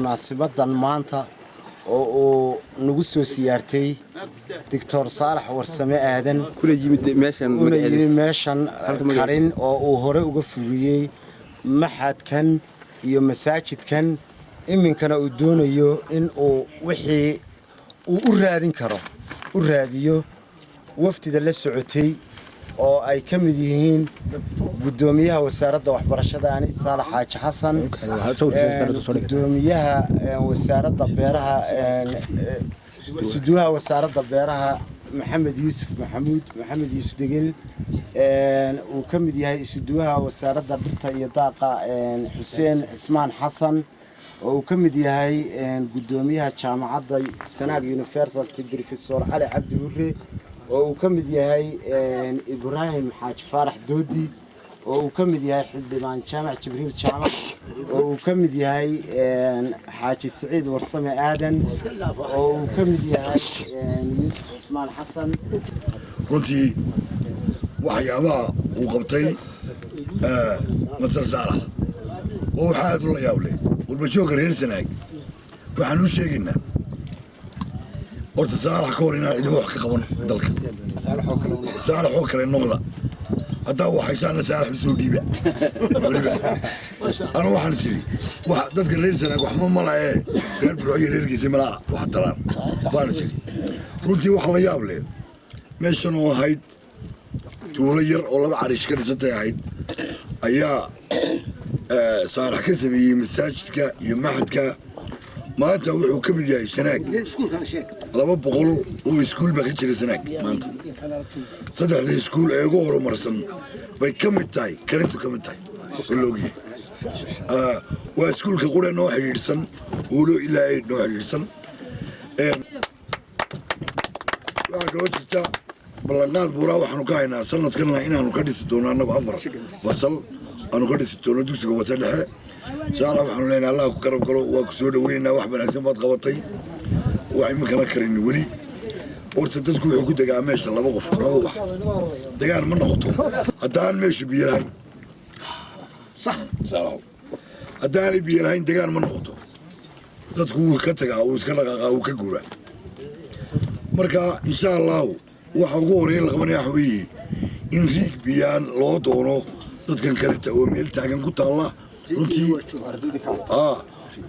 مناسبة مانتا oo nagu soo siyaartay Dr. Saalax Warsame Aadan kula yimid meeshan karin oo uu hore uga fuliyay maxadkan iyo masaajidkan iminkana uu doonayo in uu wixii uu u raadin karo u raadiyo wafdida la socotay oo ay ka mid yihiin gudoomiyaha wasaaradda waxbarashada Anis Saalax Xaaji Xasan gudoomiyaha wasaaradda beeraha suduha wasaaradda beeraha Maxamed Yuusuf Degel uu ka mid yahay suduha wasaaradda dhirta iyo daaqa Xuseen Ismaan Xasan oo uu ka mid yahay gudoomiyaha jaamacadda Sanaag University Professor Ali Cabdi Hurre oo uu ka mid yahay Ibrahim Xaaji Faarax Doodi oo uu ka mid yahay xildhibaan Jaamac Jibriil Jaamac oo uu ka mid yahay Xaaji Saciid Warsame Aadan oo uu ka mid yahay Yuusuf Ismaan Xasan runtii waxyaabaha uu qabtay Masar Saalax oo waxa aad u la yaab leh walbajooga reer Sanaag waxaan u sheegaynaa horta Saalax ka hor inaan ciidamo wax ka qaban dalka Saalax oo kale noqda hadda waxaysan Saalax soo dhiiba ana waxaan siri wax dadka reer Sanaag wax ma malaayeen reer Burco reerkiisa malaa wax talaan baan siri runtii wax la yaab leh meeshan oo ahayd tuulo yar oo laba cariish ka dhisantay ahayd ayaa Saalax ka sameeyay masaajidka iyo maxadka maanta wuxuu ka mid yahay Sanaag 200 oo iskuul ba ka jira Sanaag maanta saddexda iskuul ee ugu horumarsan bay ka mid tahay karintu ka mid tahay loogi waa iskuulka qura noo xiriirsan oo loo ilaahay noo xiriirsan waa goobta ballanqaad buura waxaanu ka haynaa sanadkan inaanu ka dhisi doono anagu 4 fasal aanu ka dhisi doono dugsiga hoose dhexe inshallah waxaanu leenahay Allah ku karab galo waa ku soo dhaweynaa wax wanaagsan baad qabatay waxay ma kala karin wali horta dadku wuxuu ku dagaa meesha laba qof dagaan ma noqoto haddaan meesha biyahay sax haddaan biyahay dagaan ma noqoto dadku wuu ka tagaa uu iska dhaqaaqa uu ka guuraa marka inshallah waxa ugu horeeyay la qabanaya xawii in riig biyaan loo doono dadkan kale oo meel taagan ku taala runtii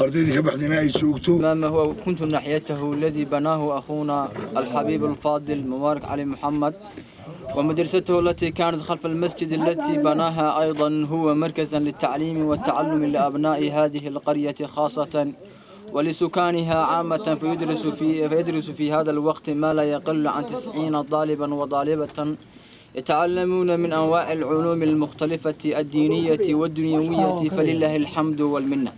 أرديدي كبحدنا أي شوكتو أمامه هو كنت ناحيته الذي بناه أخونا الحبيب الفاضل مبارك علي محمد ومدرسته التي كانت خلف المسجد التي بناها أيضا هو مركزا للتعليم والتعلم لأبناء هذه القرية خاصة ولسكانها عامة فيدرس في هذا الوقت ما لا يقل عن 90 طالبا وطالبة يتعلمون من أنواع العلوم المختلفة الدينية والدنيوية فلله الحمد والمنة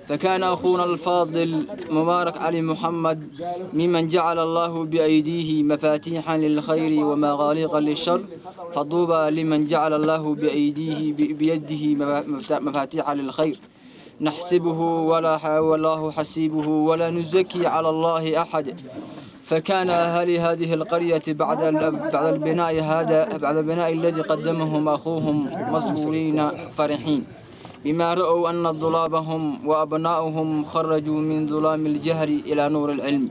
فكان أخونا الفاضل مبارك علي محمد ممن جعل الله بأيديه مفاتيحا للخير ومغاليق للشر فطوبى لمن جعل الله بيده مفاتيحا للخير نحسبه والله حسيبه ولا نزكي على الله أحد فكان أهالي هذه القرية بعد البناء الذي قدمهم أخوهم مسرورين فرحين بما رأوا أن ضلابهم وأبنائهم خرجوا من ظلام الجهل إلى نور العلم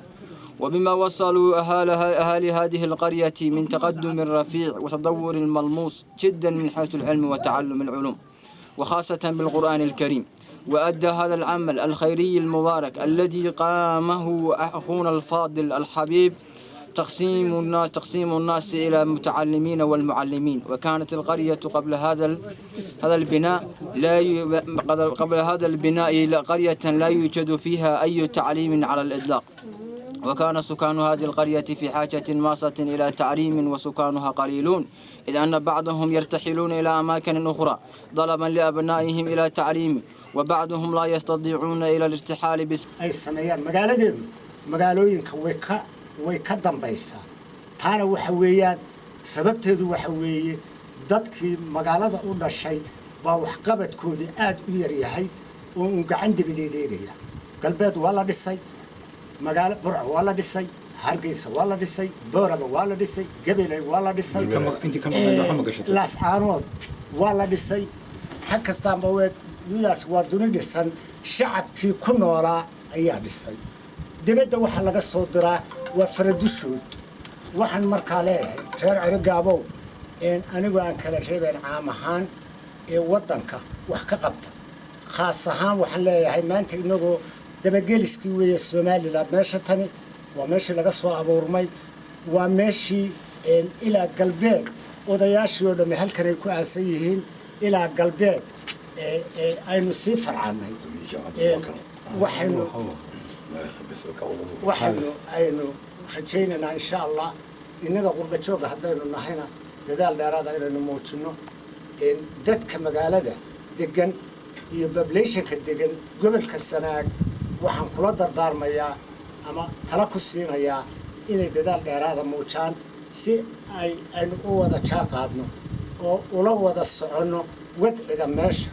وبما وصلوا أهالي هذه القرية من تقدم رفيع وتطور ملموس جدا من حيث العلم وتعلم العلوم وخاصة بالقرآن الكريم وأدى هذا العمل الخيري المبارك الذي قامه أخونا الفاضل الحبيب تقسيم الناس إلى المتعلمين والمعلمين وكانت القرية قبل هذا البناء قرية لا يوجد فيها أي تعليم على الإطلاق وكان سكان هذه القرية في حاجة ماسة إلى تعليم وسكانها قليلون إذ أن بعضهم يرتحلون إلى أماكن أخرى طلبا لأبنائهم إلى تعليم وبعضهم لا يستطيعون إلى الارتحال أي السنيان مقالوين ويكدم بيسا تانا وحويان سببتهدو وحوية dadkii magaalada u dhashay baa wax qabadkoodii aad u yar yahay oo uu gacan dibadeedaya galbeed waa la dhisay magaalo Burco waa la dhisay Hargeysa waa la dhisay Booraba waa la dhisay Gabiley waa la dhisay Laascaanood waa la dhisay xag kastaanba wiilaas waa duni dhisan shacabkii ku noolaa ayaa dhisay dibadda waxa laga soo diraa waa faradushood waxaan markaa leeyahay reer Cerigaabow anigu aan kala reebeen caam ahaan ee waddanka wax ka qabta khaas ahaan waxaan leeyahay maanta inagoo dabageliskii weeye Somaliland meesha tani waa meeshii laga soo abuurmay waa meeshii ilaa galbeed odayaashii oo dhammi halkan ay ku aasan yihiin ilaa galbeed aynu sii farcanay waxaynu aynu rajaynaynaa insha allah innaga qurba jooga haddaynu nahayna dadaal dheeraada inaynu muujinno dadka magaalada degan iyo populationka degan gobolka Sanaag waxaan kula dardaarmayaa ama tala ku siinayaa inay dadaal dheeraada muujaan si aynu u wada jaaqaadno oo ula wada soconno wadciga meesha